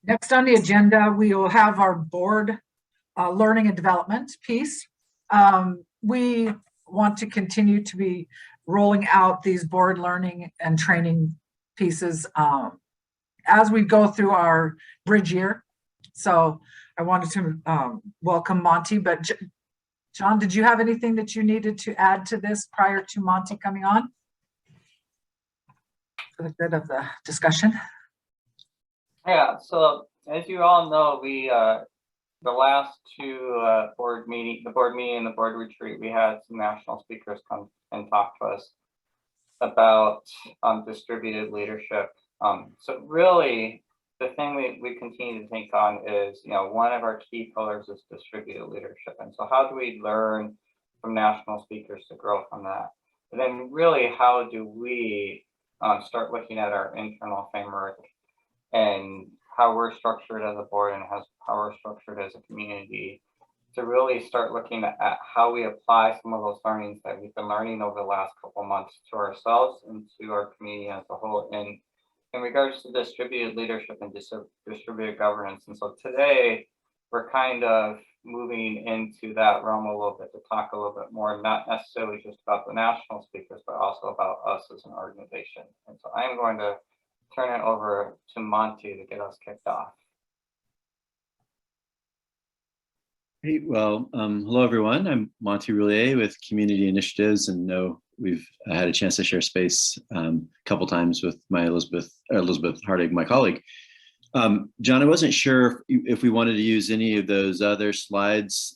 Next on the agenda, we will have our board learning and development piece. We want to continue to be rolling out these board learning and training pieces as we go through our bridge year. So I wanted to welcome Monty, but John, did you have anything that you needed to add to this prior to Monty coming on? For the good of the discussion. Yeah, so as you all know, we the last two board meeting and the board retreat, we had some national speakers come and talk to us about distributed leadership. So really, the thing we continue to think on is, one of our key pillars is distributed leadership. And so how do we learn from national speakers to grow from that? And then really, how do we start looking at our internal framework and how we're structured as a board and how we're structured as a community to really start looking at how we apply some of those learnings that we've been learning over the last couple of months to ourselves and to our community as a whole in regards to distributed leadership and distributed governance. And so today we're kind of moving into that realm a little bit to talk a little bit more, not necessarily just about the national speakers, but also about us as an organization. And so I'm going to turn it over to Monty to get us kicked off. Hey, well, hello everyone. I'm Monty Roulier with Community Initiatives, and know we've had a chance to share space a couple times with my Elizabeth Hardig, my colleague. John, I wasn't sure if we wanted to use any of those other slides,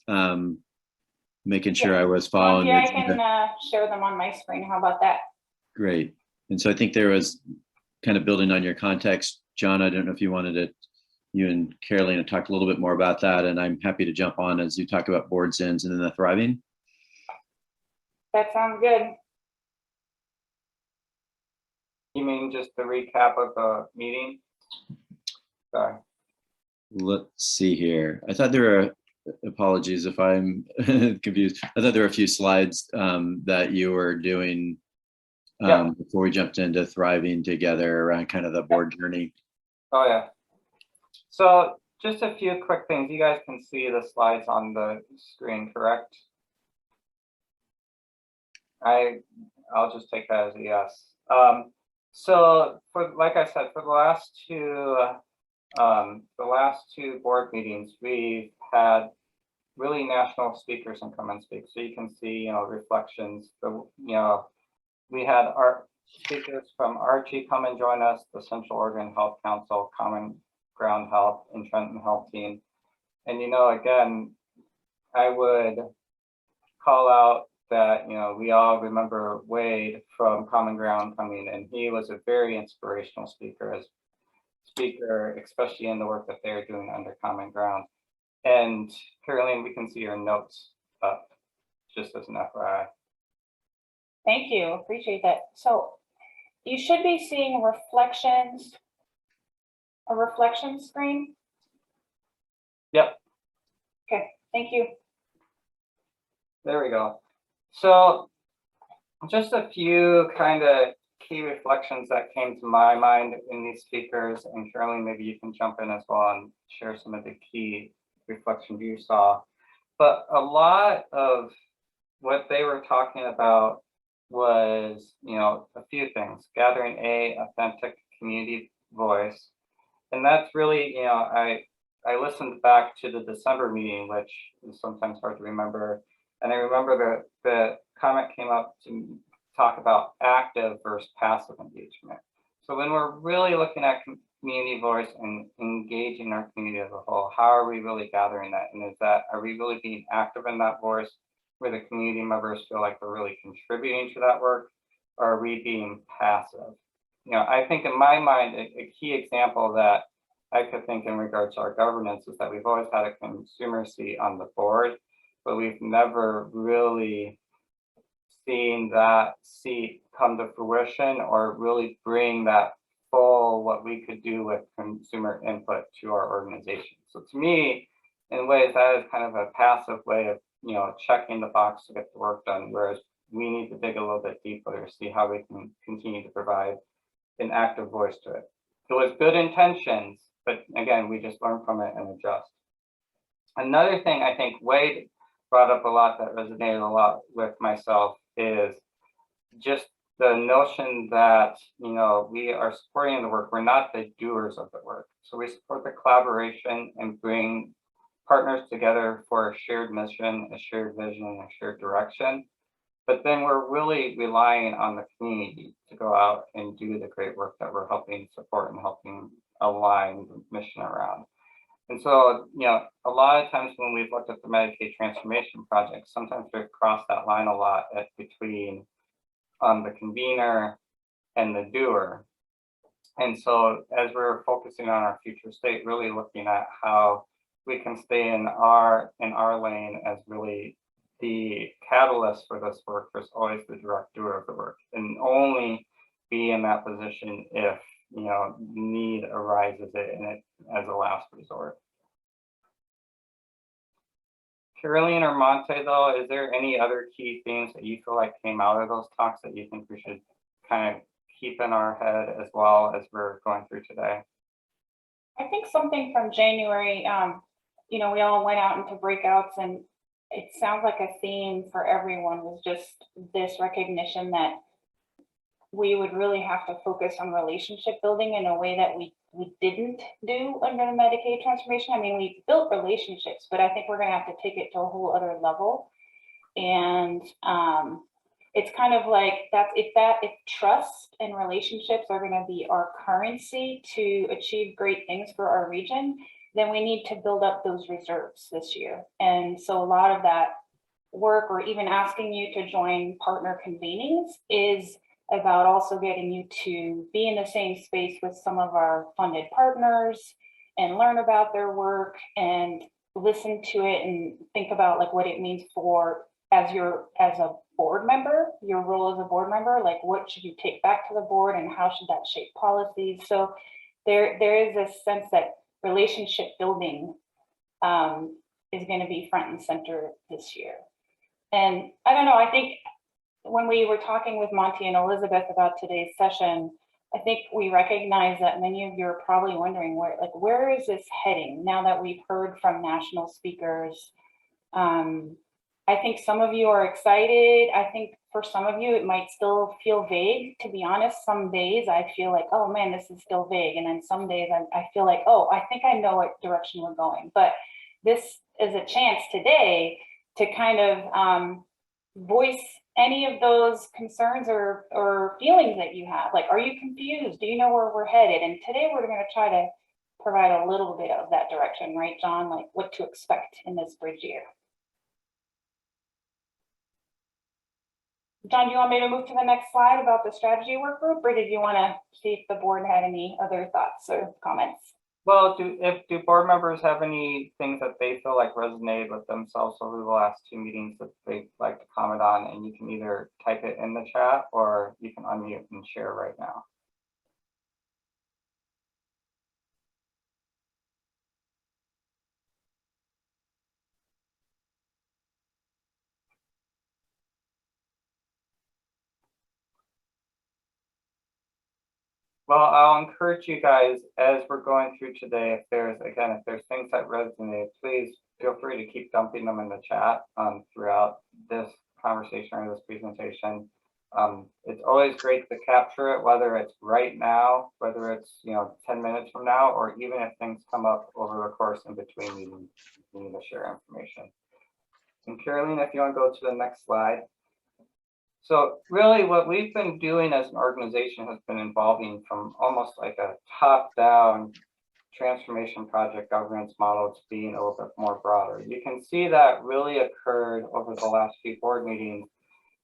making sure I was following. Yeah, I can share them on my screen. How about that? Great. And so I think there was kind of building on your context, John, I don't know if you wanted to, you and Carolina talked a little bit more about that, and I'm happy to jump on as you talk about board sins and then the thriving. That sounds good. You mean just the recap of the meeting? Sorry. Let's see here. I thought there were, apologies if I'm confused. I thought there were a few slides that you were doing before we jumped into thriving together around kind of the board journey. Oh yeah. So just a few quick things. You guys can see the slides on the screen, correct? I'll just take that as a yes. So like I said, for the last two board meetings, we've had really national speakers and come and speak. So you can see, reflections. We had our speakers from Archie come and join us, the Central Oregon Health Council, Common Ground Health, and Trenton Health Team. And again, I would call out that we all remember Wade from Common Ground coming, and he was a very inspirational speaker, especially in the work that they're doing under Common Ground. And Caroline, we can see your notes up, just as an FYI. Thank you, appreciate that. So you should be seeing reflections, a reflection screen. Yep. Okay, thank you. There we go. So just a few kind of key reflections that came to my mind in these speakers, and Caroline, maybe you can jump in as well and share some of the key reflections you saw. But a lot of what they were talking about was, a few things: gathering a authentic community voice. And that's really, I listened back to the December meeting, which is sometimes hard to remember. And I remember the comment came up to talk about active versus passive engagement. So when we're really looking at community voice and engaging our community as a whole, how are we really gathering that? And are we really being active in that voice, where the community members feel like they're really contributing to that work, or are we being passive? I think in my mind, a key example that I could think in regards to our governance is that we've always had a consumer seat on the board, but we've never really seen that seat come to fruition or really bring that full what we could do with consumer input to our organization. So to me, in ways, that is kind of a passive way of checking the box to get the work done, whereas we need to dig a little bit deeper to see how we can continue to provide an active voice to it. So with good intentions, but again, we just learn from it and adjust. Another thing I think Wade brought up a lot that resonated a lot with myself is just the notion that, you know, we are supporting the work. We're not the doers of the work. So we support the collaboration and bring partners together for a shared mission, a shared vision, a shared direction. But then we're really relying on the community to go out and do the great work that we're helping support and helping align the mission around. And so, you know, a lot of times when we've looked at the Medicaid transformation project, sometimes we've crossed that line a lot between the convener and the doer. And so as we're focusing on our future state, really looking at how we can stay in our lane as really the catalyst for this work is always the direct doer of the work, and only be in that position if, you know, need arises in it as a last resort. Caroline or Monte, though, is there any other key themes that you feel like came out of those talks that you think we should kind of keep in our head as well as we're going through today? I think something from January, you know, we all went out into breakouts, and it sounds like a theme for everyone was just this recognition that we would really have to focus on relationship building in a way that we didn't do under the Medicaid transformation. I mean, we built relationships, but I think we're going to have to take it to a whole other level. And it's kind of like if trust and relationships are going to be our currency to achieve great things for our region, then we need to build up those reserves this year. And so a lot of that work, or even asking you to join partner convenings, is about also getting you to be in the same space with some of our funded partners and learn about their work and listen to it and think about like what it means for as a board member, your role as a board member, like what should you take back to the board and how should that shape policies. So there is a sense that relationship building is going to be front and center this year. And I don't know, I think when we were talking with Monty and Elizabeth about today's session, I think we recognize that many of you are probably wondering where is this heading now that we've heard from national speakers. I think some of you are excited. I think for some of you, it might still feel vague. To be honest, some days I feel like, oh man, this is still vague. And then some days I feel like, oh, I think I know what direction we're going. But this is a chance today to kind of voice any of those concerns or feelings that you have. Like, are you confused? Do you know where we're headed? And today we're going to try to provide a little bit of that direction, right, John? Like what to expect in this bridge year. John, do you want me to move to the next slide about the strategy work group, or did you want to see if the board had any other thoughts or comments? Well, do board members have any things that they feel like resonated with themselves over the last two meetings that they'd like to comment on? And you can either type it in the chat or you can unmute and share right now. Well, I'll encourage you guys as we're going through today, if there's things that resonate, please feel free to keep dumping them in the chat throughout this conversation or this presentation. It's always great to capture it, whether it's right now, whether it's 10 minutes from now, or even if things come up over the course in between meetings, you need to share information. And Caroline, if you want to go to the next slide. So really what we've been doing as an organization has been evolving from almost like a top-down transformation project governance model to being a little bit more broader. You can see that really occurred over the last few board meetings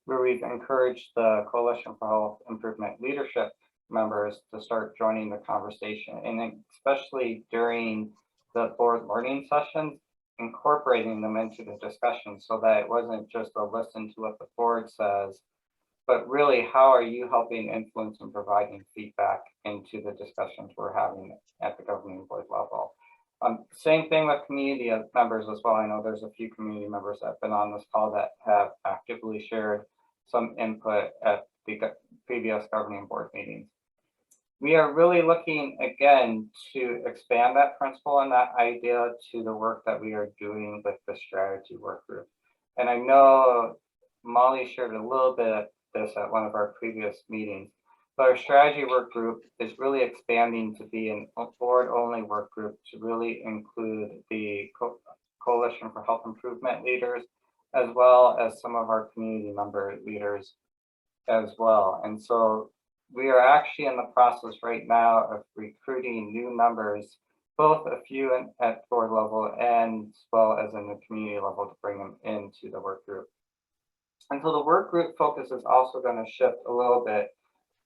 where we've encouraged the Coalition for Health Improvement leadership members to start joining the conversation, and especially during the board learning sessions, incorporating them into the discussion so that it wasn't just a listen to what the board says, but really how are you helping influence and providing feedback into the discussions we're having at the governing board level. Same thing with community members as well. I know there's a few community members that have been on this call that have actively shared some input at the previous governing board meetings. we are really looking again to expand that principle and that idea to the work that we are doing with the strategy work group. And I know Molly shared a little bit of this at one of our previous meetings, but our strategy work group is really expanding to be an board-only work group to really include the Coalition for Health Improvement leaders, as well as some of our community member leaders as well. And so we are actually in the process right now of recruiting new members, both a few at board level and as well as in the community level to bring them into the work group. And so the work group focus is also going to shift a little bit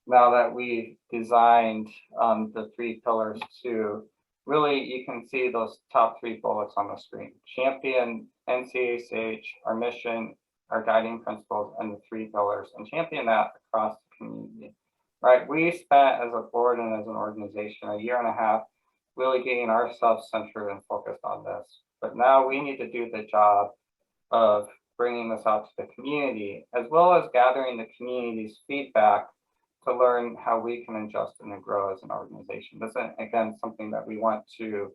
now that we've designed the 3 pillars to really, you can see those top 3 bullets on the screen: champion NCACH, our mission, our guiding principles, and the 3 pillars, and champion that across the community, right? We spent as a board and as an organization a year and a half really getting ourselves centered and focused on this. But now we need to do the job of bringing this out to the community, as well as gathering the community's feedback to learn how we can adjust and grow as an organization. This is, again, something that we want to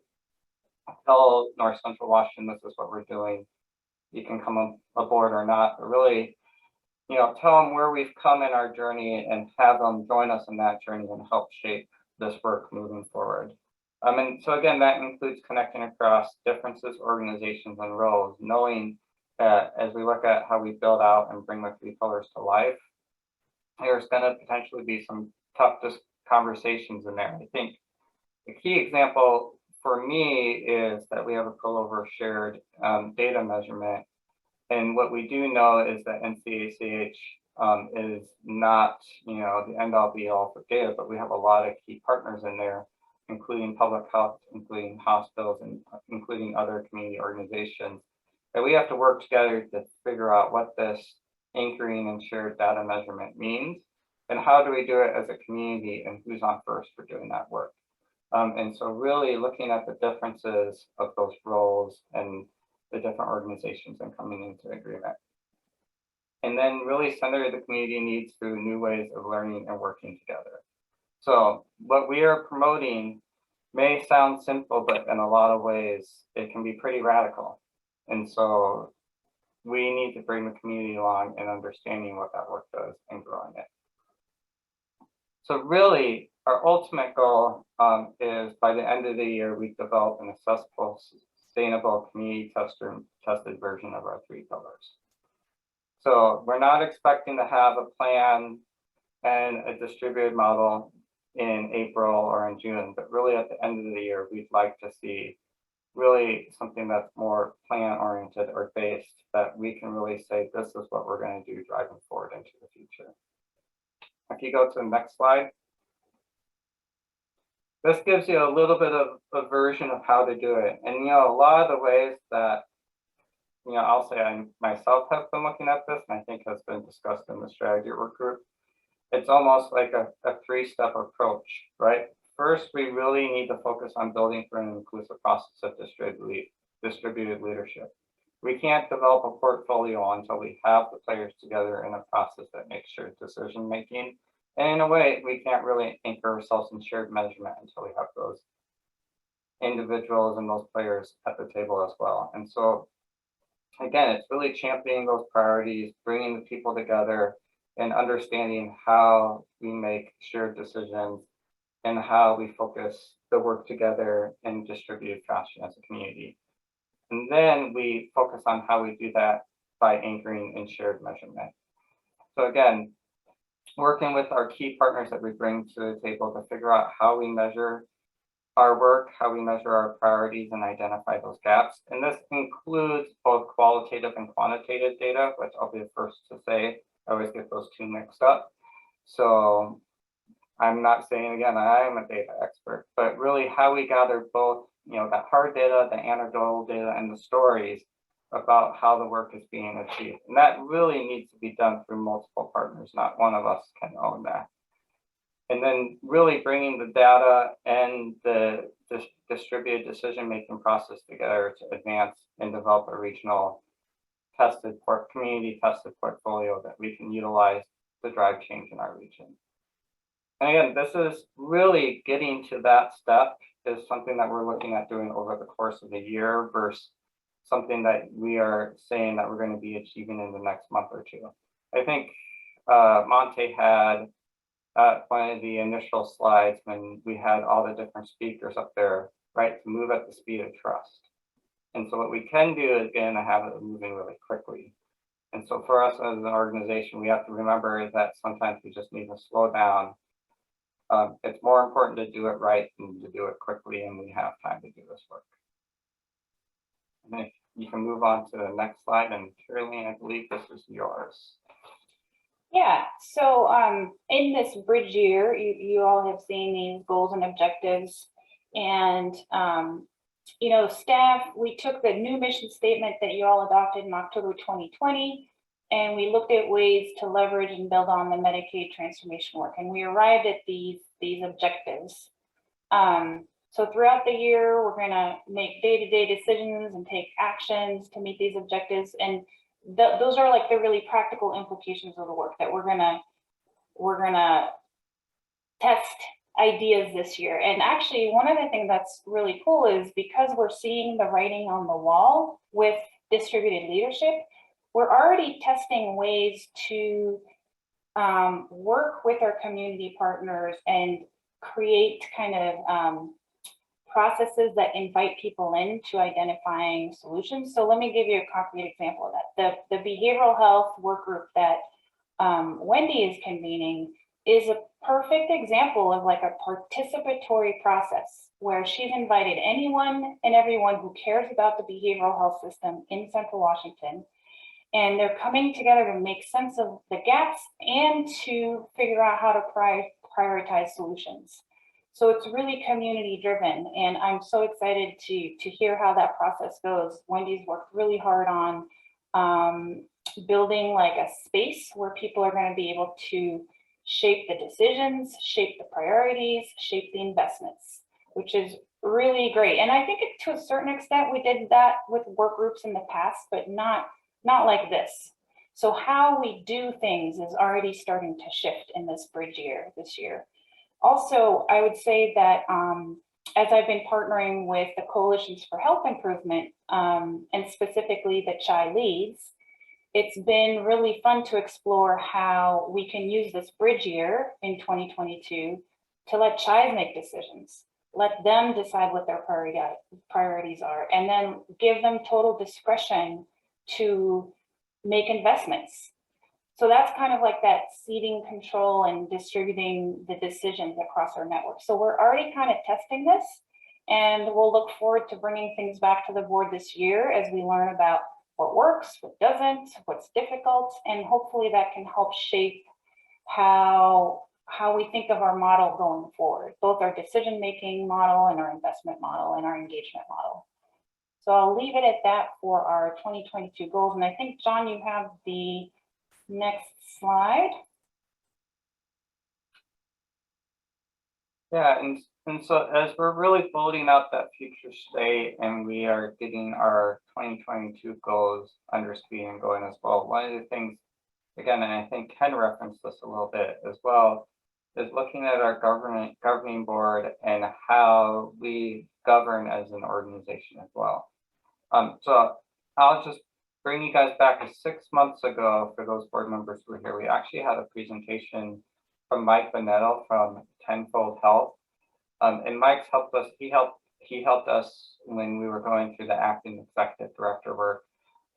tell North Central Washington, this is what we're doing. You can come aboard or not, but really, tell them where we've come in our journey and have them join us in that journey and help shape this work moving forward. And so again, that includes connecting across differences, organizations, and roles, knowing that as we look at how we build out and bring the 3 pillars to life, there's going to potentially be some tough conversations in there. I think the key example for me is that we have a pullover shared data measurement. And what we do know is that NCACH is not, the end all be all for data, but we have a lot of key partners in there, including public health, including hospitals, and including other community organizations, that we have to work together to figure out what this anchoring and shared data measurement means, and how do we do it as a community, and who's on first for doing that work. And so really looking at the differences of those roles and the different organizations and coming into agreement. And then really center the community needs through new ways of learning and working together. So what we are promoting may sound simple, but in a lot of ways, it can be pretty radical. And so we need to bring the community along in understanding what that work does and growing it. So really, our ultimate goal is by the end of the year, we develop an accessible, sustainable, community tested version of our 3 pillars. So we're not expecting to have a plan and a distributed model in April or in June, but really at the end of the year, we'd like to see really something that's more plan oriented or based, that we can really say, this is what we're going to do driving forward into the future. If you go to the next slide, this gives you a little bit of a version of how to do it. And a lot of the ways that I'll say I myself have been looking at this, and I think has been discussed in the strategy work group. It's almost like a 3-step approach, right? First, we really need to focus on building for an inclusive process of distributed leadership. We can't develop a portfolio until we have the players together in a process that makes shared decision making. And in a way, we can't really anchor ourselves in shared measurement until we have those individuals and those players at the table as well. And so, again, it's really championing those priorities, bringing the people together, and understanding how we make shared decisions and how we focus the work together in distributed fashion as a community. And then we focus on how we do that by anchoring in shared measurement. So again, working with our key partners that we bring to the table to figure out how we measure our work, how we measure our priorities and identify those gaps. And this includes both qualitative and quantitative data, which I'll be the first to say, I always get those 2 mixed up. So I'm not saying, again, I am a data expert, but really how we gather both, that hard data, the anecdotal data, and the stories about how the work is being achieved. And that really needs to be done through multiple partners. Not one of us can own that. And then really bringing the data and the distributed decision-making process together to advance and develop a regional community tested portfolio that we can utilize to drive change in our region. And again, this is really getting to that step is something that we're looking at doing over the course of the year versus something that we are saying that we're going to be achieving in the next month or two. I think Monte had one of the initial slides when we had all the different speakers up there, right, to move at the speed of trust. And so what we can do is again, have it moving really quickly. And so for us as an organization, we have to remember that sometimes we just need to slow down. It's more important to do it right than to do it quickly, and we have time to do this work. And if you can move on to the next slide, and Shirley, I believe this is yours. Yeah, so in this bridge year, you all have seen these goals and objectives. And, you know, staff, we took the new mission statement that you all adopted in October 2020, and we looked at ways to leverage and build on the Medicaid transformation work. And we arrived at these objectives. So throughout the year, we're going to make day-to-day decisions and take actions to meet these objectives. And those are like the really practical implications of the work that we're gonna test ideas this year. And actually, one of the things that's really cool is because we're seeing the writing on the wall with distributed leadership, we're already testing ways to work with our community partners and create kind of processes that invite people into identifying solutions. So let me give you a concrete example of that. The behavioral health work group that Wendy is convening is a perfect example of like a participatory process where she's invited anyone and everyone who cares about the behavioral health system in Central Washington. And they're coming together to make sense of the gaps and to figure out how to prioritize solutions. So it's really community driven, and I'm so excited to hear how that process goes. Wendy's worked really hard on building like a space where people are going to be able to shape the decisions, shape the priorities, shape the investments, which is really great. And I think to a certain extent we did that with work groups in the past, but not like this. So how we do things is already starting to shift in this bridge year this year. Also, I would say that as I've been partnering with the Coalitions for Health Improvement, and specifically the CHI leads, it's been really fun to explore how we can use this bridge year in 2022 to let CHIs make decisions, let them decide what their priorities are, and then give them total discretion to make investments. So that's kind of like that seeding control and distributing the decisions across our network. So we're already kind of testing this, and we'll look forward to bringing things back to the board this year as we learn about what works, what doesn't, what's difficult, and hopefully that can help shape how we think of our model going forward, both our decision-making model and our investment model and our engagement model. So I'll leave it at that for our 2022 goals. And I think, John, you have the next slide. Yeah, and so as we're really building out that future state and we are getting our 2022 goals under speed and going as well, one of the things, again, and I think Ken referenced this a little bit as well, is looking at our governing board and how we govern as an organization as well. So I'll just bring you guys back to 6 months ago for those board members who were here. We actually had a presentation from Mike Bonetto from Tenfold Health. And Mike's helped us, he helped us when we were going through the acting executive director work.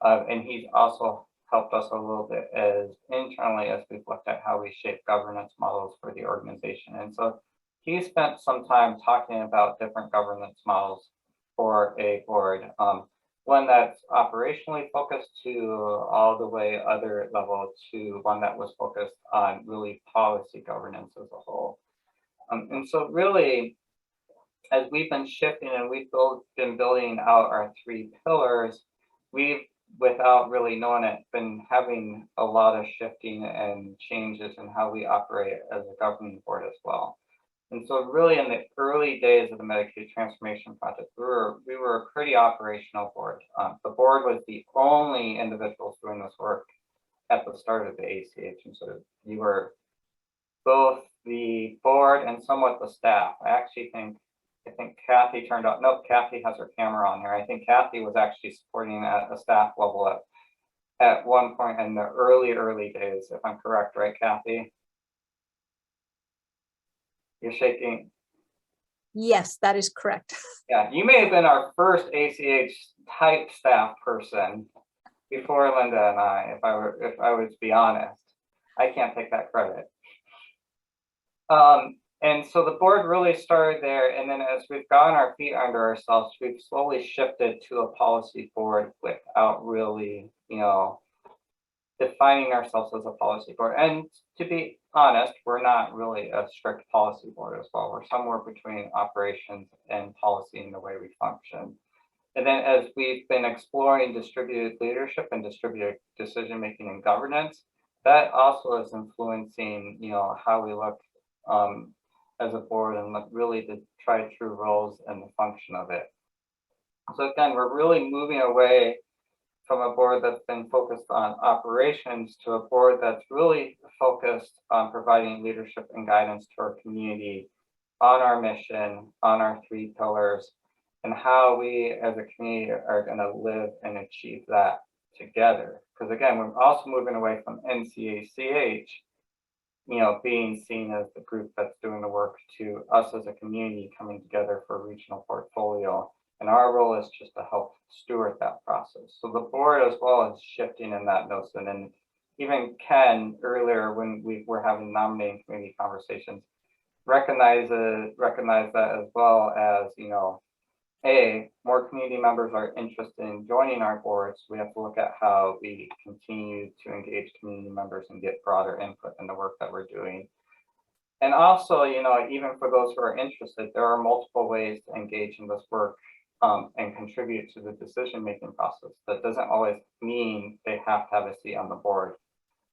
And he's also helped us a little bit as internally as we've looked at how we shape governance models for the organization. And so he spent some time talking about different governance models for a board. One that's operationally focused to all the way other level to one that was focused on really policy governance as a whole. And so really, as we've been shifting and we've been building out our 3 pillars, we've, without really knowing it, been having a lot of shifting and changes in how we operate as a governing board as well. And so really in the early days of the Medicaid transformation project, we were a pretty operational board. The board was the only individuals doing this work at the start of the ACH. And so you were both the board and somewhat the staff. I think Kathy turned out, nope, Kathy has her camera on here. I think Kathy was actually supporting at a staff level at one point in the early days, if I'm correct, right, Kathy? You're shaking. Yes, that is correct. Yeah, you may have been our first ACH type staff person before Linda and I, if I was to be honest. I can't take that credit. And so the board really started there, and then as we've gotten our feet under ourselves, we've slowly shifted to a policy board without really, defining ourselves as a policy board. And to be honest, we're not really a strict policy board as well. We're somewhere between operations and policy in the way we function. And then as we've been exploring distributed leadership and distributed decision-making and governance, that also is influencing, how we look as a board and look really the tried true roles and the function of it. So again, we're really moving away from a board that's been focused on operations to a board that's really focused on providing leadership and guidance to our community on our mission, on our 3 pillars, and how we as a community are going to live and achieve that together. Because again, we're also moving away from NCACH, being seen as the group that's doing the work, to us as a community coming together for a regional portfolio. And our role is just to help steward that process. So the board as well is shifting in that notion. And even Ken earlier, when we were having nominating committee conversations, recognize that as well as, more community members are interested in joining our boards. We have to look at how we continue to engage community members and get broader input in the work that we're doing. And also, even for those who are interested, there are multiple ways to engage in this work and contribute to the decision-making process. That doesn't always mean they have to have a seat on the board.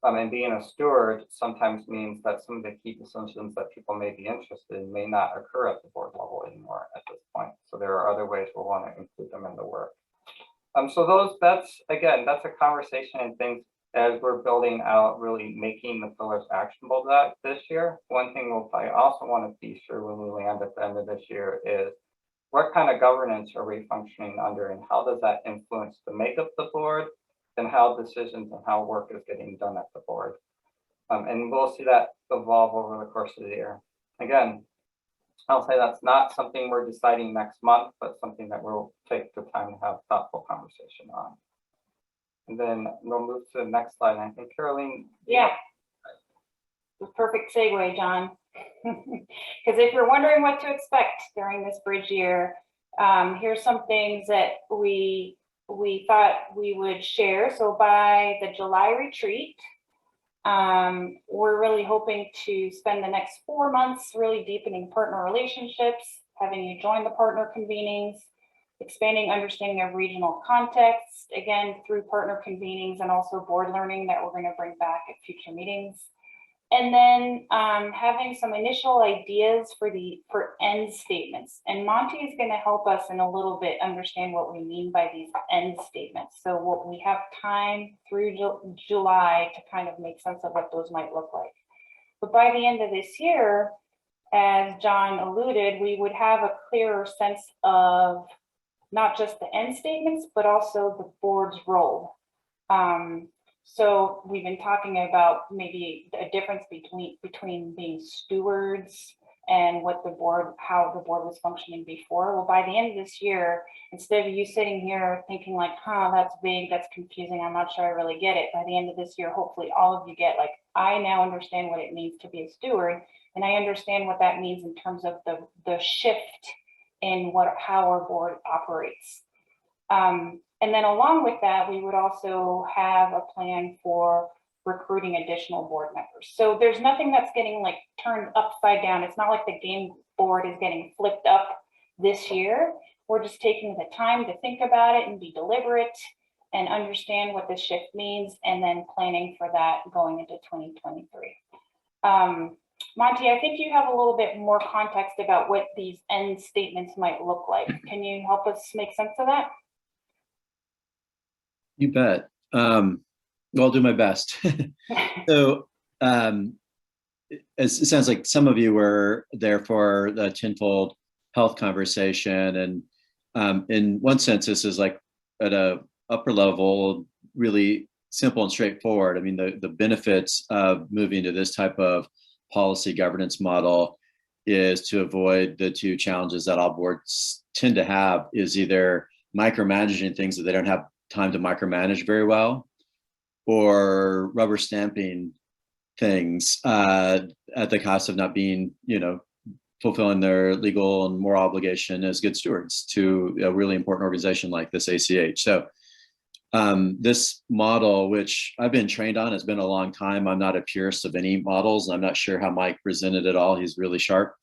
And being a steward sometimes means that some of the key decisions that people may be interested in may not occur at the board level anymore at this point. So there are other ways we'll want to include them in the work. So that's a conversation and things as we're building out, really making the pillars actionable that this year. One thing we'll probably also want to be sure when we land at the end of this year is what kind of governance are we functioning under, and how does that influence the makeup of the board, and how decisions and how work is getting done at the board. And we'll see that evolve over the course of the year. Again, I'll say that's not something we're deciding next month, but something that we'll take the time to have thoughtful conversation on. And then we'll move to the next slide. And I think Caroline. Yeah. The perfect segue, John. Because if you're wondering what to expect during this bridge year, here's some things that we thought we would share. So by the July retreat, we're really hoping to spend the next 4 months really deepening partner relationships, having you join the partner convenings, expanding understanding of regional context, again, through partner convenings and also board learning that we're going to bring back at future meetings. And then having some initial ideas for end statements. And Monty is going to help us in a little bit understand what we mean by these end statements. So what we have time through July to kind of make sense of what those might look like. But by the end of this year, as John alluded, we would have a clearer sense of not just the end statements, but also the board's role. So we've been talking about maybe a difference between being stewards and what the board, how the board was functioning before. Well, by the end of this year, instead of you sitting here thinking like, that's vague, that's confusing, I'm not sure I really get it. By the end of this year, hopefully all of you get like, I now understand what it means to be a steward, and I understand what that means in terms of the shift in how our board operates. And then along with that, we would also have a plan for recruiting additional board members. So there's nothing that's getting like turned upside down. It's not like the game board is getting flipped up this year. We're just taking the time to think about it and be deliberate and understand what this shift means, and then planning for that going into 2023. Monty, I think you have a little bit more context about what these end statements might look like. Can you help us make sense of that? You bet. Well, I'll do my best. So it sounds like some of you were there for the tenfold health conversation. And in one sense, this is like at a upper level, really simple and straightforward. I mean, the benefits of moving to this type of policy governance model is to avoid the two challenges that all boards tend to have, is either micromanaging things that they don't have time to micromanage very well, or rubber stamping things at the cost of not being, fulfilling their legal and moral obligation as good stewards to a really important organization like this ACH. So this model, which I've been trained on, has been a long time. I'm not a purist of any models. I'm not sure how Mike presented it all. He's really sharp.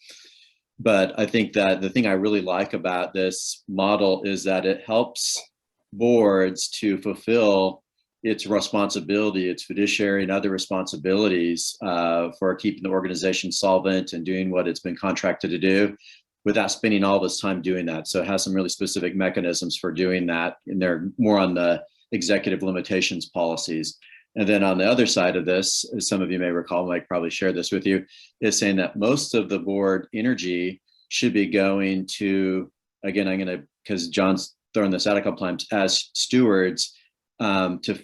But I think that the thing I really like about this model is that it helps boards to fulfill its responsibility, its fiduciary and other responsibilities for keeping the organization solvent and doing what it's been contracted to do without spending all this time doing that. So it has some really specific mechanisms for doing that, and they're more on the executive limitations policies. And then on the other side of this, as some of you may recall, Mike probably shared this with you, is saying that most of the board energy should be going to, again, I'm going to, because John's thrown this out a couple times, as stewards, to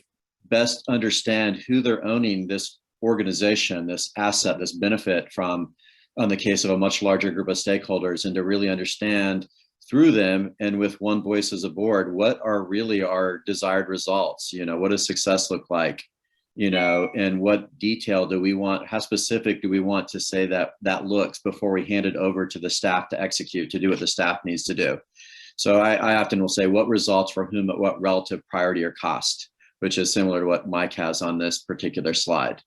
best understand who they're owning this organization, this asset, this benefit from, on the case of a much larger group of stakeholders, and to really understand through them and with one voice as a board, what are really our desired results? What does success look like? And what detail do we want, how specific do we want to say that looks before we hand it over to the staff to execute, to do what the staff needs to do? So I often will say, what results for whom at what relative priority or cost, which is similar to what Mike has on this particular slide.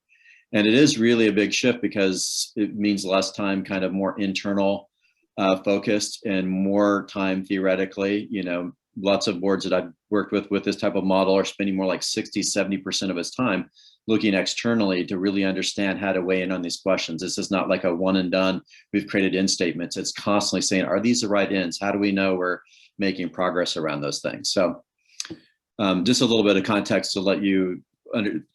And it is really a big shift because it means less time, kind of more internal focused, and more time theoretically. Lots of boards that I've worked with this type of model are spending more like 60-70% of its time looking externally to really understand how to weigh in on these questions. This is not like a one and done, we've created end statements. It's constantly saying, are these the right ends? How do we know we're making progress around those things? So just a little bit of context to let you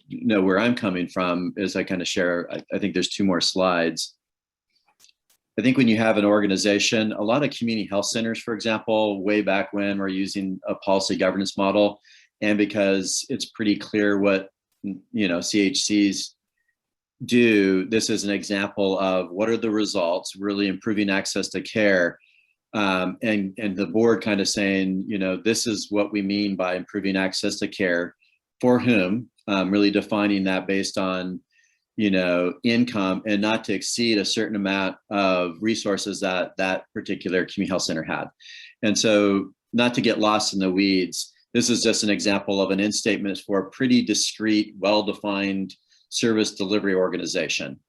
know where I'm coming from as I kind of share. I think there's two more slides. I think when you have an organization, a lot of community health centers, for example, way back when, were using a policy governance model. And because it's pretty clear what, CHCs do, this is an example of what are the results, really improving access to care. And the board kind of saying, this is what we mean by improving access to care, for whom, really defining that based on income, and not to exceed a certain amount of resources that particular community health center had. And so, not to get lost in the weeds, this is just an example of an end statement for a pretty discrete, well-defined service delivery organization.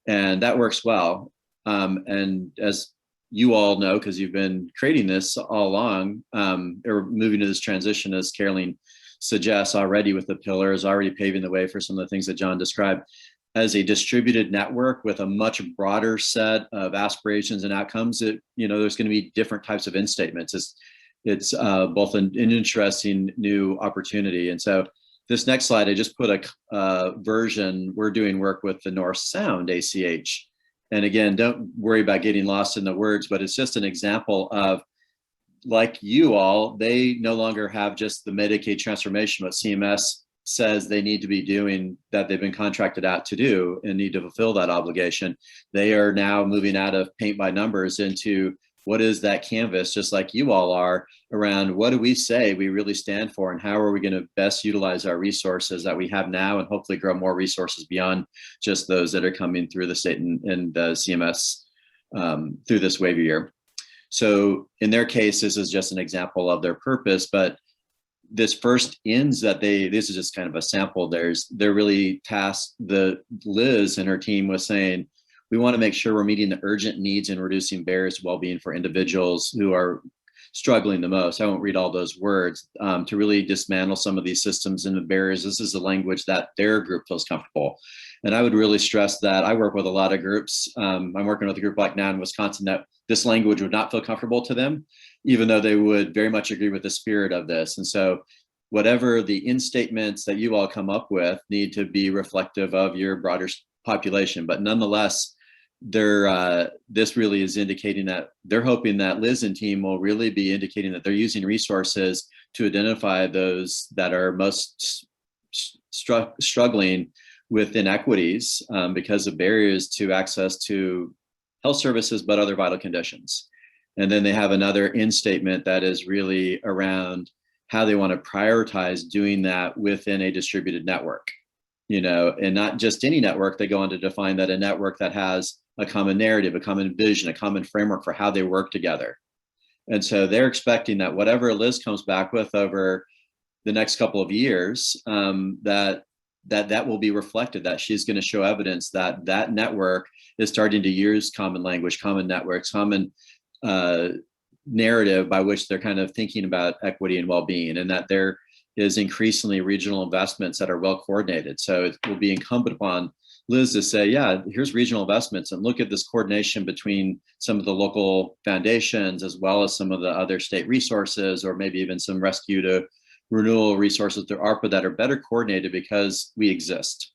And that works well. And as you all know, because you've been creating this all along, or moving to this transition, as Caroline suggests already with the pillars, already paving the way for some of the things that John described, as a distributed network with a much broader set of aspirations and outcomes. There's going to be different types of end statements. It's both an interesting new opportunity. And so this next slide, I just put a version. We're doing work with the North Sound ACH. And again, don't worry about getting lost in the words, but it's just an example of, like you all, they no longer have just the Medicaid transformation, what CMS says they need to be doing, that they've been contracted out to do and need to fulfill that obligation. They are now moving out of paint by numbers into what is that canvas, just like you all are, around what do we say we really stand for, and how are we going to best utilize our resources that we have now, and hopefully grow more resources beyond just those that are coming through the state and the CMS through this waiver year. So in their case, this is just an example of their purpose, but this first ends that this is just kind of a sample. They're really tasked, Liz and her team was saying, we want to make sure we're meeting the urgent needs and reducing barriers to well-being for individuals who are struggling the most. I won't read all those words, to really dismantle some of these systems and the barriers. This is the language that their group feels comfortable. And I would really stress that. I work with a lot of groups. I'm working with a group like now in Wisconsin that this language would not feel comfortable to them, even though they would very much agree with the spirit of this. And so whatever the end statements that you all come up with need to be reflective of your broader population. But nonetheless, this really is indicating that they're hoping that Liz and team will really be indicating that they're using resources to identify those that are most struggling with inequities because of barriers to access to health services, but other vital conditions. And then they have another in statement that is really around how they want to prioritize doing that within a distributed network, and not just any network. They go on to define that a network that has a common narrative, a common vision, a common framework for how they work together. And so they're expecting that whatever Liz comes back with over the next couple of years, that will be reflected, that she's going to show evidence that that network is starting to use common language, common networks, common narrative by which they're kind of thinking about equity and well-being, and that there is increasingly regional investments that are well coordinated. So it will be incumbent upon Liz to say, yeah, here's regional investments, and look at this coordination between some of the local foundations as well as some of the other state resources, or maybe even some rescue to renewal resources through ARPA that are better coordinated because we exist.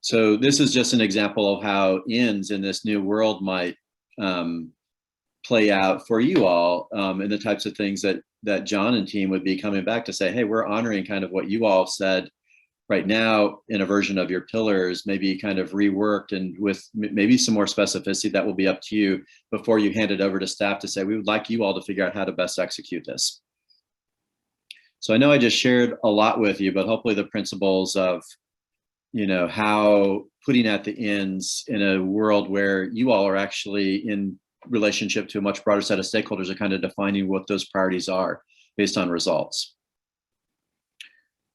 So this is just an example of how ends in this new world might play out for you all, and the types of things that John and team would be coming back to say, hey, we're honoring kind of what you all said right now in a version of your pillars, maybe kind of reworked and with maybe some more specificity. That will be up to you before you hand it over to staff to say, we would like you all to figure out how to best execute this. So I know I just shared a lot with you, but hopefully the principles of, how putting at the ends in a world where you all are actually in relationship to a much broader set of stakeholders are kind of defining what those priorities are based on results.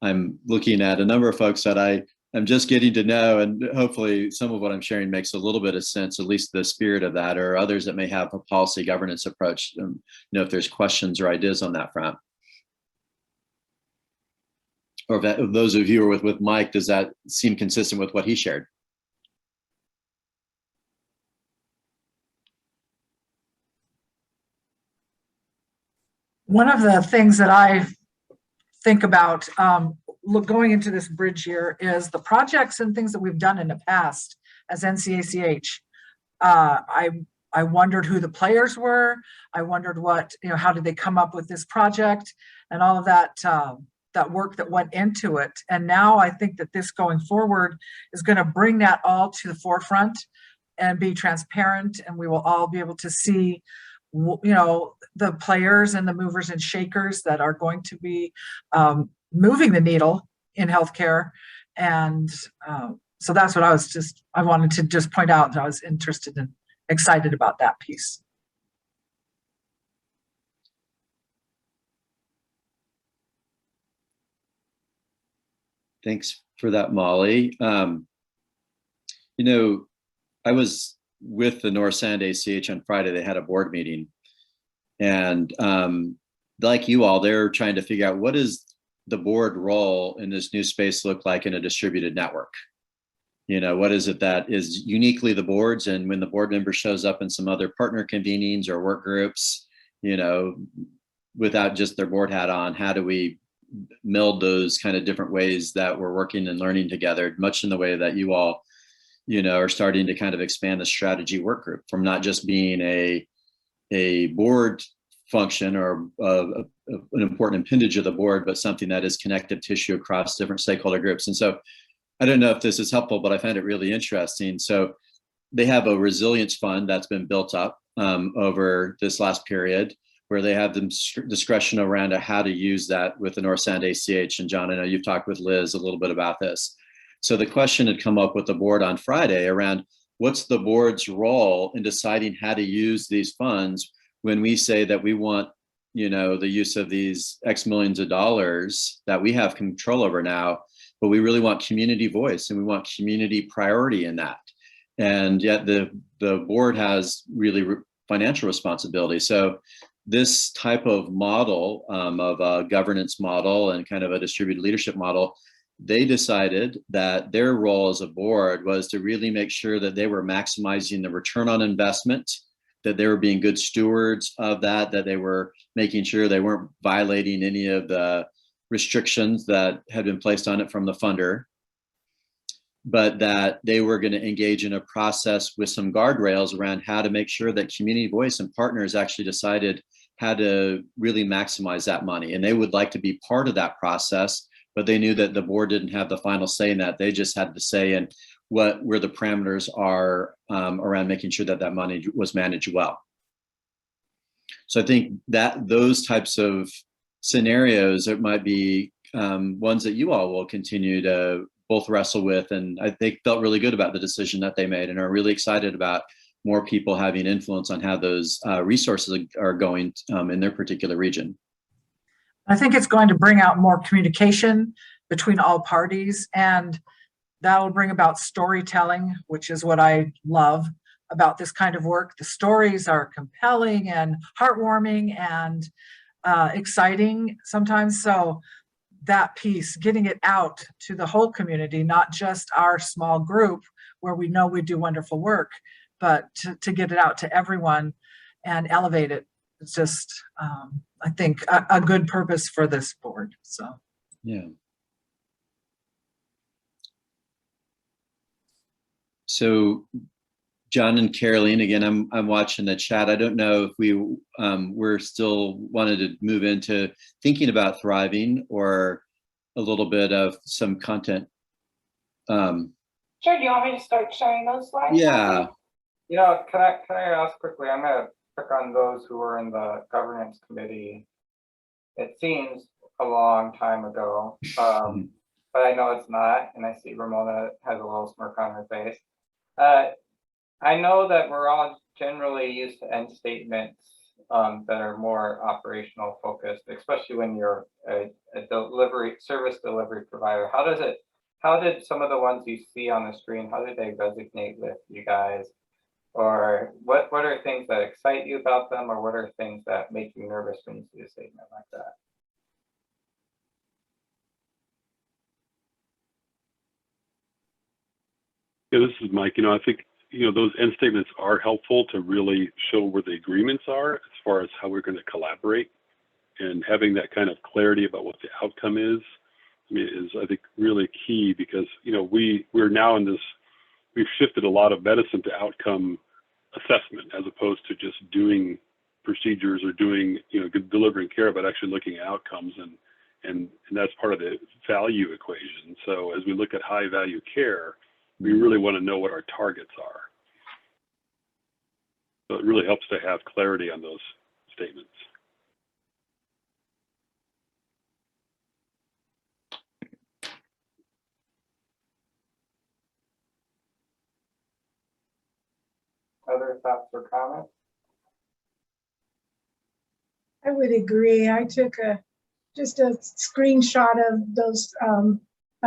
I'm looking at a number of folks that I'm just getting to know, and hopefully some of what I'm sharing makes a little bit of sense, at least the spirit of that, or others that may have a policy governance approach, if there's questions or ideas on that front. Or if those of you who are with Mike, does that seem consistent with what he shared? One of the things that I think about going into this bridge year is the projects and things that we've done in the past as NCACH. I wondered who the players were. I wondered how did they come up with this project and all of that work that went into it. And now I think that this going forward is going to bring that all to the forefront and be transparent, and we will all be able to see the players and the movers and shakers that are going to be moving the needle in healthcare. And so that's what I wanted to just point out that I was interested and excited about that piece. Thanks for that, Molly. I was with the North Sound ACH on Friday. They had a board meeting, and like you all, they're trying to figure out what is the board role in this new space look like in a distributed network. What is it that is uniquely the board's, and when the board member shows up in some other partner convenings or work groups, without just their board hat on, how do we meld those kind of different ways that we're working and learning together, much in the way that you all are starting to kind of expand the strategy work group from not just being a board function or an important appendage of the board, but something that is connective tissue across different stakeholder groups. And so I don't know if this is helpful, but I find it really interesting. So they have a resilience fund that's been built up over this last period, where they have the discretion around how to use that with the North Sound ACH. And John, I know you've talked with Liz a little bit about this. So the question had come up with the board on Friday around what's the board's role in deciding how to use these funds when we say that we want, the use of these X millions of dollars that we have control over now, but we really want community voice and we want community priority in that. And yet the board has really financial responsibility. So this type of model of a governance model and kind of a distributed leadership model, they decided that their role as a board was to really make sure that they were maximizing the return on investment, that they were being good stewards of that they were making sure they weren't violating any of the restrictions that had been placed on it from the funder. but that they were going to engage in a process with some guardrails around how to make sure that community voice and partners actually decided how to really maximize that money. And they would like to be part of that process, but they knew that the board didn't have the final say in that. They just had to say in where the parameters are around making sure that that money was managed well. So I think that those types of scenarios, it might be ones that you all will continue to both wrestle with. And they felt really good about the decision that they made and are really excited about more people having influence on how those resources are going in their particular region. I think it's going to bring out more communication between all parties, and that will bring about storytelling, which is what I love about this kind of work. The stories are compelling and heartwarming and exciting sometimes. So that piece, getting it out to the whole community, not just our small group where we know we do wonderful work, but to get it out to everyone and elevate it. It's just, I think, a good purpose for this board. So, yeah. So, John and Caroline, again, I'm watching the chat. I don't know if we're still wanted to move into thinking about thriving or a little bit of some content. Sure, do you want me to start sharing those slides? Yeah. You know, can I ask quickly? I'm going to pick on those who were in the governance committee. It seems a long time ago, but I know it's not. And I see Ramona has a little smirk on her face. I know that we're all generally used to end statements that are more operational focused, especially when you're a service delivery provider. How did some of the ones you see on the screen, how did they resonate with you guys? Or what are things that excite you about them, or what are things that make you nervous when you see a statement like that? Yeah, this is Mike. I think, those end statements are helpful to really show where the agreements are as far as how we're going to collaborate, and having that kind of clarity about what the outcome is, is I think really key, because, we're now in this, we've shifted a lot of medicine to outcome assessment as opposed to just doing procedures or doing, delivering care, but actually looking at outcomes, and that's part of the value equation. So as we look at high value care, we really want to know what our targets are. So it really helps to have clarity on those statements. Other thoughts or comments? I would agree. I took just a screenshot of those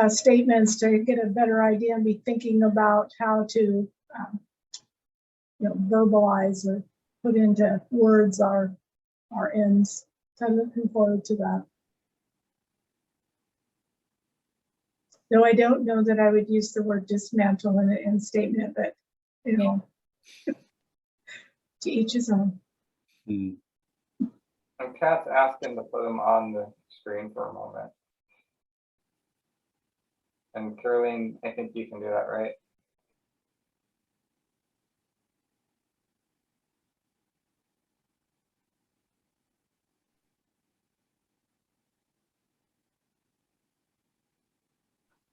statements to get a better idea and be thinking about how to verbalize or put into words our ends. So I'm looking forward to that. Though I don't know that I would use the word dismantle in an end statement, but to each his own. Mm. And Kat's asking to put them on the screen for a moment. And Caroline, I think you can do that, right?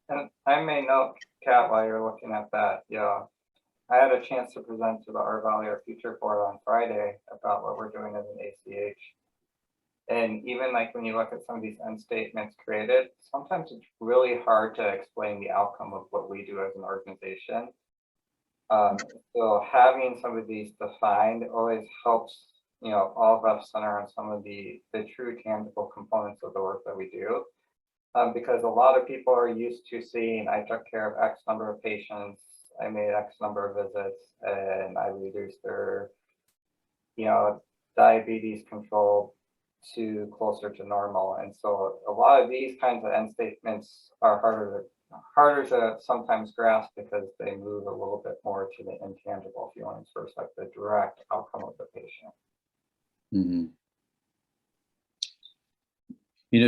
And I may note, Kat, while you're looking at that, I had a chance to present to the Our Valley Our Future Board on Friday about what we're doing as an ACH. And even like when you look at some of these end statements created, sometimes it's really hard to explain the outcome of what we do as an organization. So having some of these defined always helps, all of us center on some of the true tangible components of the work that we do. Because a lot of people are used to seeing, I took care of X number of patients, I made X number of visits, and I reduced their, diabetes control to closer to normal. And so a lot of these kinds of end statements are harder to sometimes grasp, because they move a little bit more to the intangible feelings versus like the direct outcome of the patient. Mm-hmm.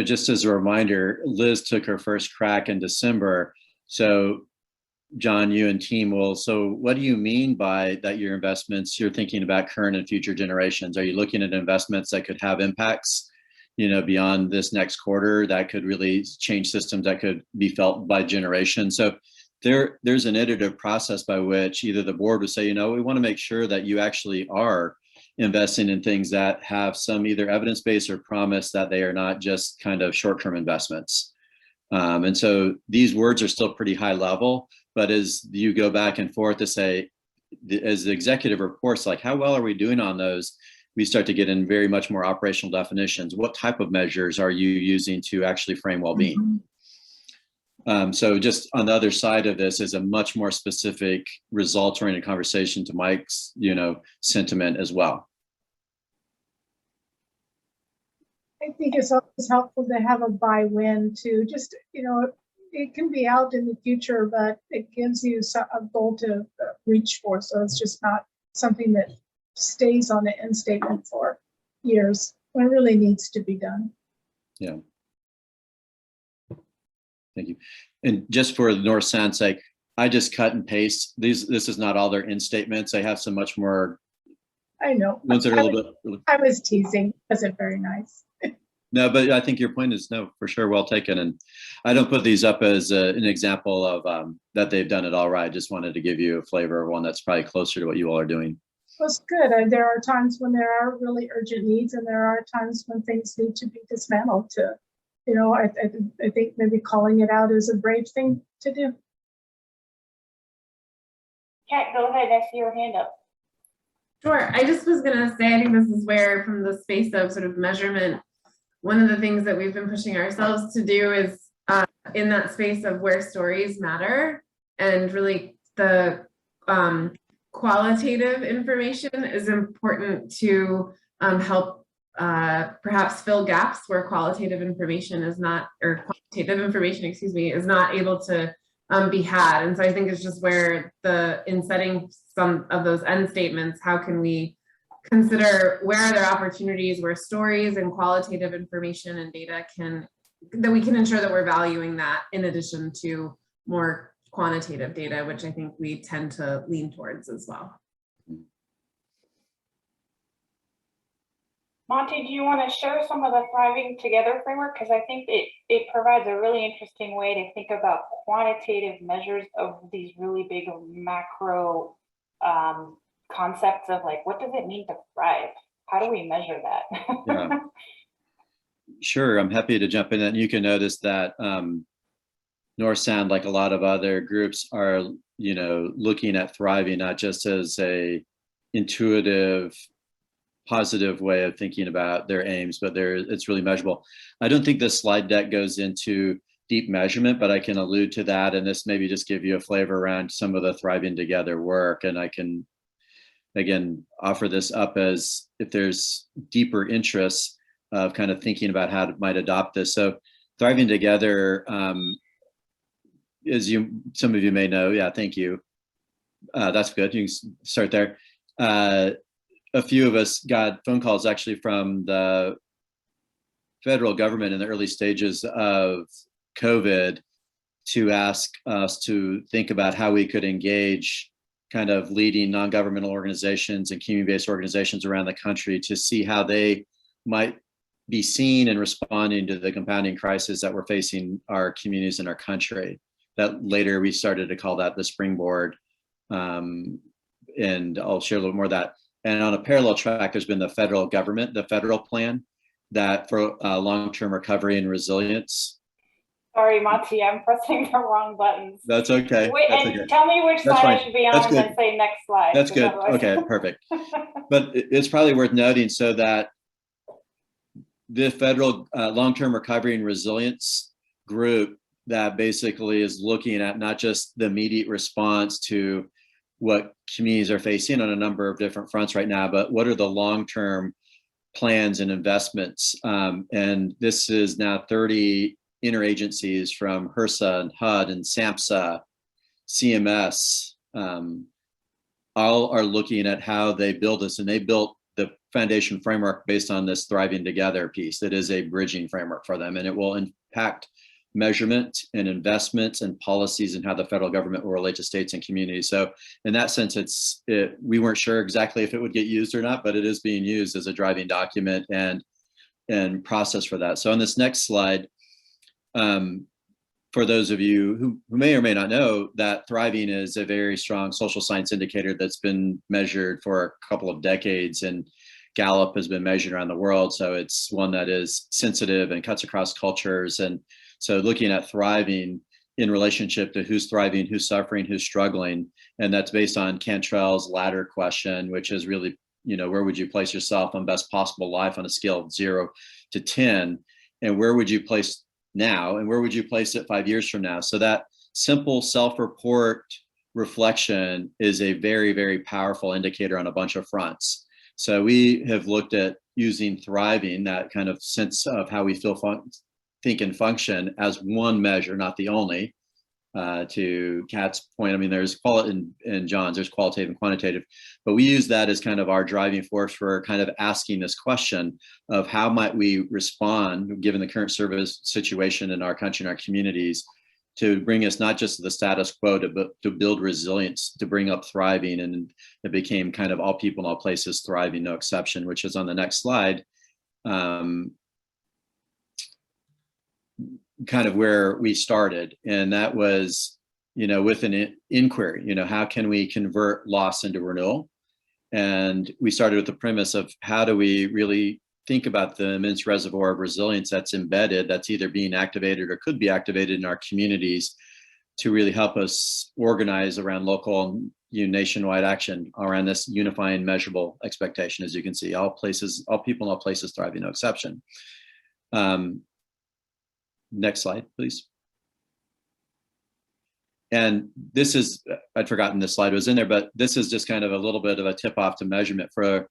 Just as a reminder, Liz took her first crack in December. So John, you and team will, so what do you mean by that your investments, you're thinking about current and future generations? Are you looking at investments that could have impacts, beyond this next quarter that could really change systems that could be felt by generations? So there's an iterative process by which either the board would say, we want to make sure that you actually are investing in things that have some either evidence base or promise that they are not just kind of short-term investments. And so these words are still pretty high level, but as you go back and forth to say, as the executive reports, like how well are we doing on those, we start to get in very much more operational definitions. What type of measures are you using to actually frame well-being? So just on the other side of this is a much more specific results-oriented conversation to Mike's, sentiment as well. I think it's always helpful to have a buy-win too. Just, it can be out in the future, but it gives you a goal to reach for. So it's just not something that stays on the end statement for years when it really needs to be done. Yeah. Thank you. And just for the North Sound's sake, I just cut and paste these. This is not all their end statements. I have some much more. I know. Ones that are a little bit. I was teasing. Wasn't very nice. No, but I think your point is for sure well taken. And I don't put these up as an example of that they've done it all right. I just wanted to give you a flavor of one that's probably closer to what you all are doing. Well, it's good. There are times when there are really urgent needs, and there are times when things need to be dismantled to, I think maybe calling it out is a brave thing to do. Kat, go ahead. I see your hand up. Sure. I just was going to say, I think this is where, from the space of sort of measurement, one of the things that we've been pushing ourselves to do is in that space of where stories matter, and really the qualitative information is important to help perhaps fill gaps where qualitative information is not, or quantitative information, is not able to be had. And so I think it's just where in setting some of those end statements, how can we consider where are there opportunities where stories and qualitative information and data that we can ensure that we're valuing that in addition to more quantitative data, which I think we tend to lean towards as well. Monty, do you want to share some of the Thriving Together framework? Because I think it provides a really interesting way to think about quantitative measures of these really big macro concepts of like, what does it mean to thrive? How do we measure that? Yeah. Sure, I'm happy to jump in. And you can notice that North Sound, like a lot of other groups, are looking at thriving not just as a intuitive, positive way of thinking about their aims, but it's really measurable. I don't think this slide deck goes into deep measurement, but I can allude to that, and this maybe just give you a flavor around some of the Thriving Together work. And I can again offer this up as if there's deeper interests of kind of thinking about how it might adopt this. So Thriving Together, as some of you may know, yeah, thank you. That's good. You can start there. A few of us got phone calls actually from the federal government in the early stages of COVID to ask us to think about how we could engage kind of leading non-governmental organizations and community-based organizations around the country to see how they might be seen and responding to the compounding crisis that we're facing our communities in our country. That later we started to call that the springboard. And I'll share a little more of that. And on a parallel track, there's been the federal government, the federal plan that for long-term recovery and resilience. Sorry, Monty, I'm pressing the wrong buttons. That's okay. Wait, That's and okay. tell me which That's slide fine. I should be on That's and good. then say next slide. That's good. Otherwise... Okay, perfect. But it's probably worth noting so that the federal long-term recovery and resilience group that basically is looking at not just the immediate response to what communities are facing on a number of different fronts right now, but what are the long-term plans and investments? And this is now 30 interagencies from HRSA and HUD and SAMHSA, CMS, all are looking at how they build this, and they built the foundation framework based on this Thriving Together piece that is a bridging framework for them, and it will impact measurement and investments and policies and how the federal government will relate to states and communities. So in that sense, we weren't sure exactly if it would get used or not, but it is being used as a driving document and process for that. So on this next slide, for those of you who may or may not know, that thriving is a very strong social science indicator that's been measured for a couple of decades, and Gallup has been measured around the world. So it's one that is sensitive and cuts across cultures. And so looking at thriving in relationship to who's thriving, who's suffering, who's struggling, and that's based on Cantrell's ladder question, which is really, where would you place yourself on best possible life on a scale of 0 to 10? And where would you place now, and where would you place it 5 years from now? So that simple self-report reflection is a very, very powerful indicator on a bunch of fronts. So we have looked at using thriving, that kind of sense of how we feel, think and function, as one measure, not the only. To Kat's point, I mean, there's and John's, there's qualitative and quantitative, but we use that as kind of our driving force for kind of asking this question of how might we respond given the current service situation in our country and our communities to bring us not just to the status quo, but to build resilience, to bring up thriving. And it became kind of all people in all places thriving, no exception, which is on the next slide. Kind of where we started, and that was, with an inquiry, how can we convert loss into renewal? And we started with the premise of how do we really think about the immense reservoir of resilience that's embedded, that's either being activated or could be activated in our communities to really help us organize around local and nationwide action around this unifying measurable expectation. As you can see, all people in all places thriving, no exception. Next slide, please. And this is, I'd forgotten this slide was in there, but this is just kind of a little bit of a tip off to measurement for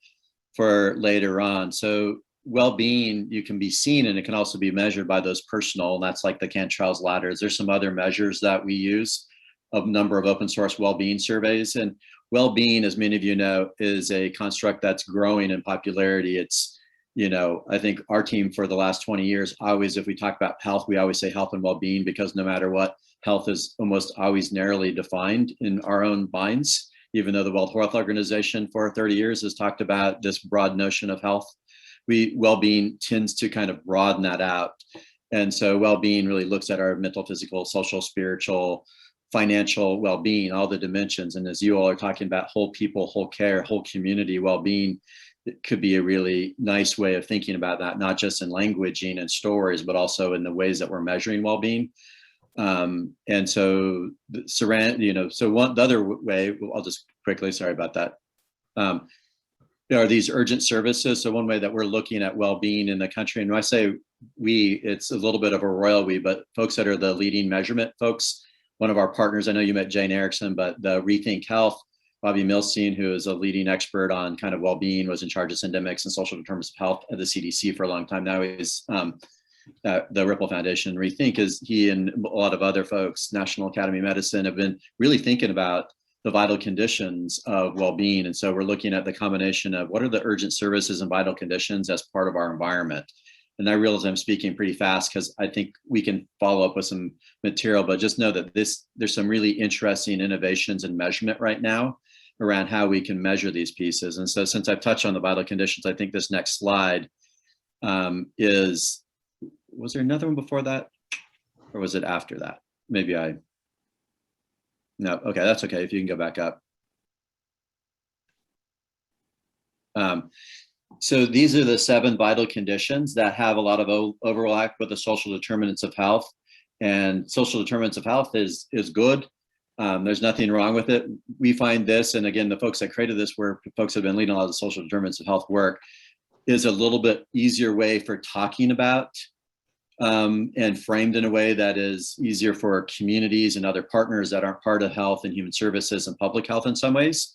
later on. So well-being, you can be seen, and it can also be measured by those personal, and that's like the Cantrell's ladders. There's some other measures that we use, a number of open source well-being surveys. And well-being, as many of you know, is a construct that's growing in popularity. It's, I think our team for the last 20 years, always, if we talk about health, we always say health and well-being, because no matter what, health is almost always narrowly defined in our own minds, even though the World Health Organization for 30 years has talked about this broad notion of health. Well-being tends to kind of broaden that out. And so well-being really looks at our mental, physical, social, spiritual, financial well-being, all the dimensions. And as you all are talking about whole people, whole care, whole community well-being, it could be a really nice way of thinking about that, not just in languaging and stories, but also in the ways that we're measuring well-being. And so the other way, I'll just quickly, sorry about that. There are these urgent services. So one way that we're looking at well-being in the country, and when I say we, it's a little bit of a royal we, but folks that are the leading measurement folks, one of our partners, I know you met Jane Erickson, but the Rethink Health, Bobby Milstein, who is a leading expert on kind of well-being, was in charge of syndemics and social determinants of health at the CDC for a long time. Now he's the Ripple Foundation. Rethink is he and a lot of other folks, National Academy of Medicine, have been really thinking about the vital conditions of well-being. And so we're looking at the combination of what are the urgent services and vital conditions as part of our environment. And I realize I'm speaking pretty fast because I think we can follow up with some material, but just know that there's some really interesting innovations in measurement right now around how we can measure these pieces. And so since I've touched on the vital conditions, I think this next slide was there another one before that? Or was it after that? No, okay, that's okay, if you can go back up. So these are the 7 vital conditions that have a lot of overlap with the social determinants of health. And social determinants of health is good. There's nothing wrong with it. We find this, and again, the folks that created this were folks that have been leading a lot of the social determinants of health work, is a little bit easier way for talking about and framed in a way that is easier for communities and other partners that aren't part of health and human services and public health in some ways.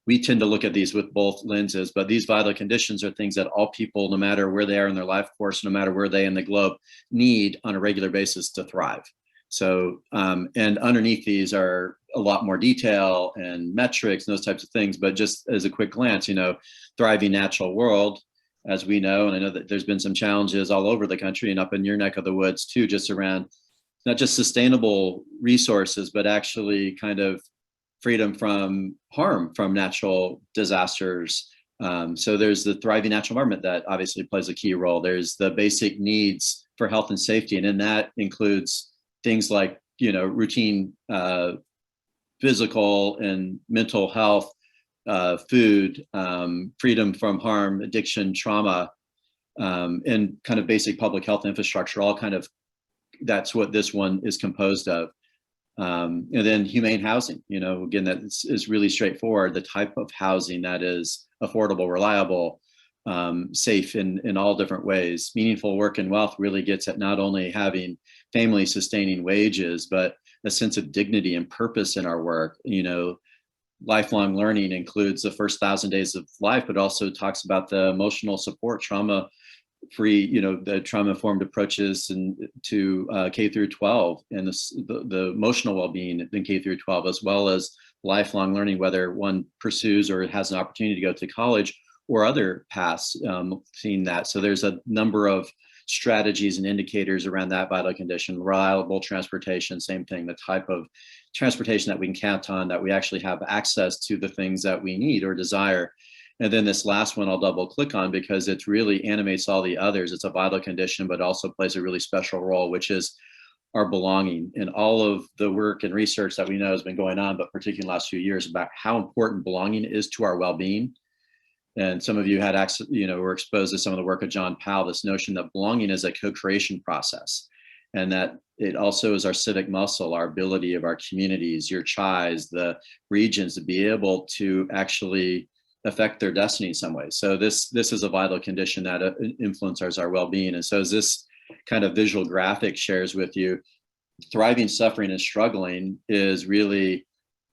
We tend to look at these with both lenses, but these vital conditions are things that all people, no matter where they are in their life course, no matter where they in the globe, need on a regular basis to thrive. So, and underneath these are a lot more detail and metrics and those types of things, but just as a quick glance, thriving natural world, as we know, and I know that there's been some challenges all over the country and up in your neck of the woods too, just around not just sustainable resources, but actually kind of freedom from harm from natural disasters. So there's the thriving natural environment that obviously plays a key role. There's the basic needs for health and safety, and in that includes things like, routine physical and mental health, food, freedom from harm, addiction, trauma, and kind of basic public health infrastructure, all kind of, that's what this one is composed of. And then humane housing, again, that is really straightforward, the type of housing that is affordable, reliable, safe in all different ways. Meaningful work and wealth really gets at not only having family sustaining wages, but a sense of dignity and purpose in our work. Lifelong learning includes the first 1,000 days of life, but also talks about the emotional support, trauma-free, the trauma-informed approaches to K through 12, and the emotional well-being in K through 12, as well as lifelong learning, whether one pursues or has an opportunity to go to college or other paths, seeing that. So there's a number of strategies and indicators around that vital condition. Reliable transportation, same thing, the type of transportation that we can count on, that we actually have access to the things that we need or desire. And then this last one I'll double click on because it really animates all the others. It's a vital condition, but also plays a really special role, which is our belonging. And all of the work and research that we know has been going on, but particularly in the last few years, about how important belonging is to our well-being. And some of you had access, were exposed to some of the work of John Powell, this notion that belonging is a co-creation process, and that it also is our civic muscle, our ability of our communities, your chais, the regions, to be able to actually affect their destiny in some way. So this is a vital condition that influences our well-being. And so as this kind of visual graphic shares with you, thriving, suffering, and struggling is really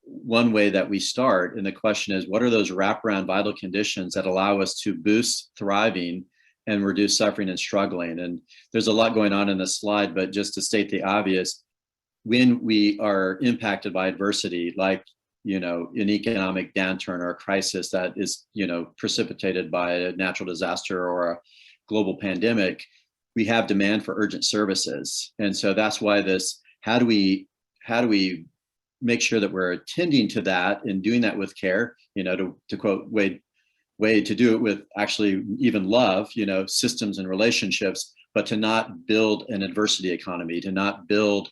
one way that we start. And the question is, what are those wraparound vital conditions that allow us to boost thriving and reduce suffering and struggling? And there's a lot going on in this slide, but just to state the obvious, when we are impacted by adversity, like, an economic downturn or a crisis that is, precipitated by a natural disaster or a global pandemic, we have demand for urgent services. And so that's why how do we make sure that we're attending to that and doing that with care, to quote Wade, to do it with actually even love, systems and relationships, but to not build an adversity economy, to not build,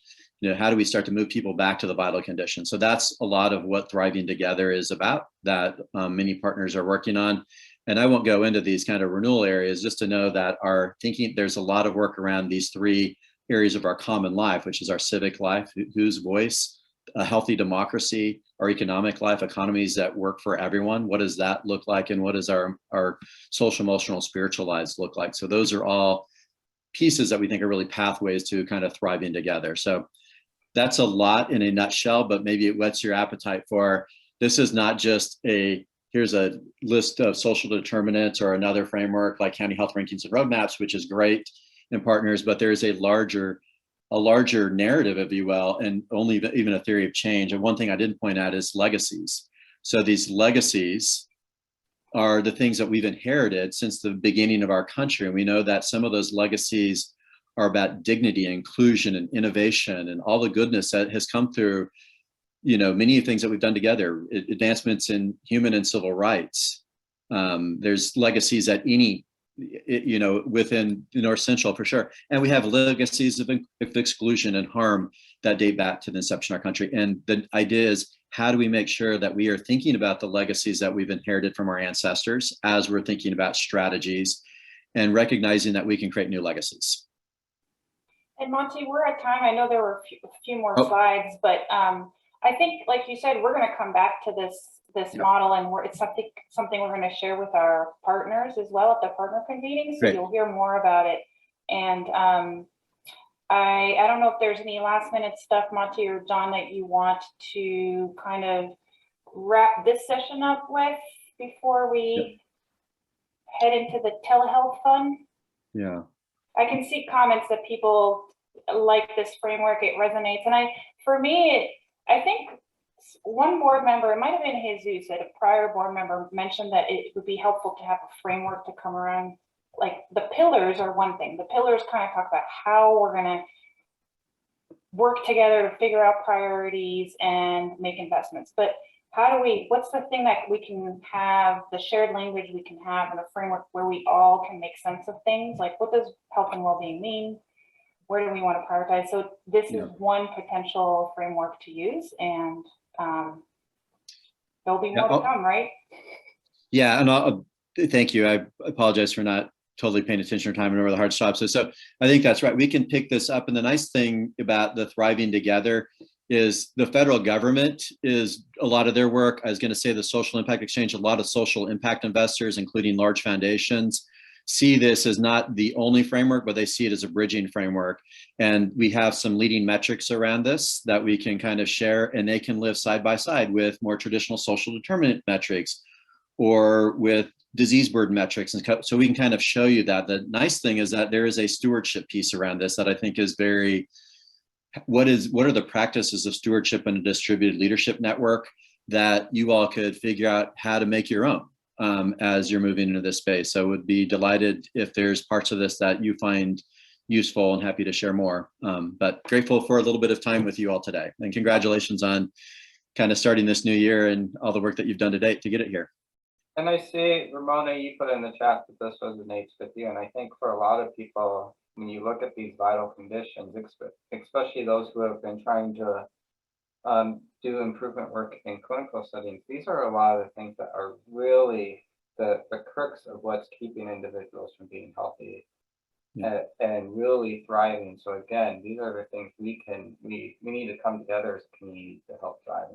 how do we start to move people back to the vital condition? So that's a lot of what Thriving Together is about, that many partners are working on. And I won't go into these kind of renewal areas, just to know that our thinking, there's a lot of work around these three areas of our common life, which is our civic life, whose voice, a healthy democracy, our economic life, economies that work for everyone. What does that look like? And what does our social, emotional, spiritual lives look like? So those are all pieces that we think are really pathways to kind of thriving together. So that's a lot in a nutshell, but maybe it whets your appetite for, this is not just here's a list of social determinants or another framework like county health rankings and roadmaps, which is great in partners, but there's a larger narrative, if you will, and only even a theory of change. And one thing I didn't point out is legacies. So these legacies are the things that we've inherited since the beginning of our country. And we know that some of those legacies are about dignity, inclusion, and innovation, and all the goodness that has come through, many things that we've done together, advancements in human and civil rights. There's legacies at any, within the North Central for sure. And we have legacies of exclusion and harm that date back to the inception of our country. And the idea is, how do we make sure that we are thinking about the legacies that we've inherited from our ancestors as we're thinking about strategies, and recognizing that we can create new legacies? And Monty, we're at time. I know there were a few more slides, but I think, like you said, we're going to come back to this model, and it's something we're going to share with our partners as well at the partner convening. So you'll hear more about it. And I don't know if there's any last minute stuff, Monty or John, that you want to kind of wrap this session up with before we head into the telehealth fund. Yeah. I can see comments that people like this framework, it resonates. And for me, I think one board member, it might have been Jesus, that a prior board member mentioned that it would be helpful to have a framework to come around. Like the pillars are one thing. The pillars kind of talk about how we're going to work together to figure out priorities and make investments. But how do we, what's the thing that we can have, the shared language we can have in a framework where we all can make sense of things? Like, what does health and well-being mean? Where do we want to prioritize? So this is one potential framework to use, and there'll be more to come, right? Yeah, and I'll thank you. I apologize for not totally paying attention to time and where the hard stops is. So I think that's right. We can pick this up. And the nice thing about the Thriving Together is the federal government is a lot of their work. I was going to say the Social Impact Exchange, a lot of social impact investors, including large foundations, see this as not the only framework, but they see it as a bridging framework. And we have some leading metrics around this that we can kind of share, and they can live side by side with more traditional social determinant metrics or with disease burden metrics. And so we can kind of show you that. The nice thing is that there is a stewardship piece around this that I think is very, what are the practices of stewardship in a distributed leadership network that you all could figure out how to make your own as you're moving into this space. So I would be delighted if there's parts of this that you find useful, and happy to share more. But grateful for a little bit of time with you all today. And congratulations on kind of starting this new year and all the work that you've done to date to get it here. And I see, Ramona, you put in the chat that this resonates with you. And I think for a lot of people, when you look at these vital conditions, especially those who have been trying to do improvement work in clinical settings, these are a lot of the things that are really the crux of what's keeping individuals from being healthy and really thriving. So again, these are the things we need to come together as a community to help drive.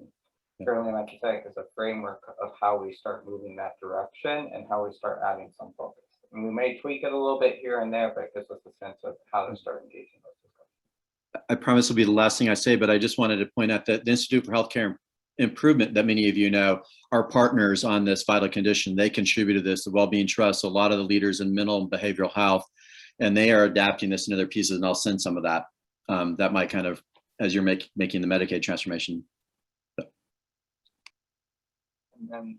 Certainly, like you say, is a framework of how we start moving that direction and how we start adding some focus. And we may tweak it a little bit here and there, but it gives us a sense of how to start engaging those discussions. I promise will be the last thing I say, but I just wanted to point out that the Institute for Healthcare Improvement, that many of you know, are partners on this vital condition. They contribute to this, the Wellbeing Trust, a lot of the leaders in mental and behavioral health, and they are adapting this into their pieces, and I'll send some of that. That might kind of, as you're making the Medicaid transformation. And then,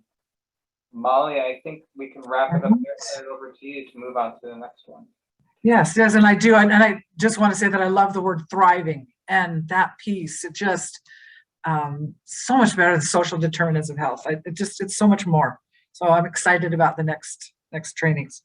Molly, I think we can wrap it up there. Send it over to you to move on to the next one. Yes, and I do. And I just want to say that I love the word thriving and that piece. It just so much better than social determinants of health. It's so much more. So I'm excited about the next trainings.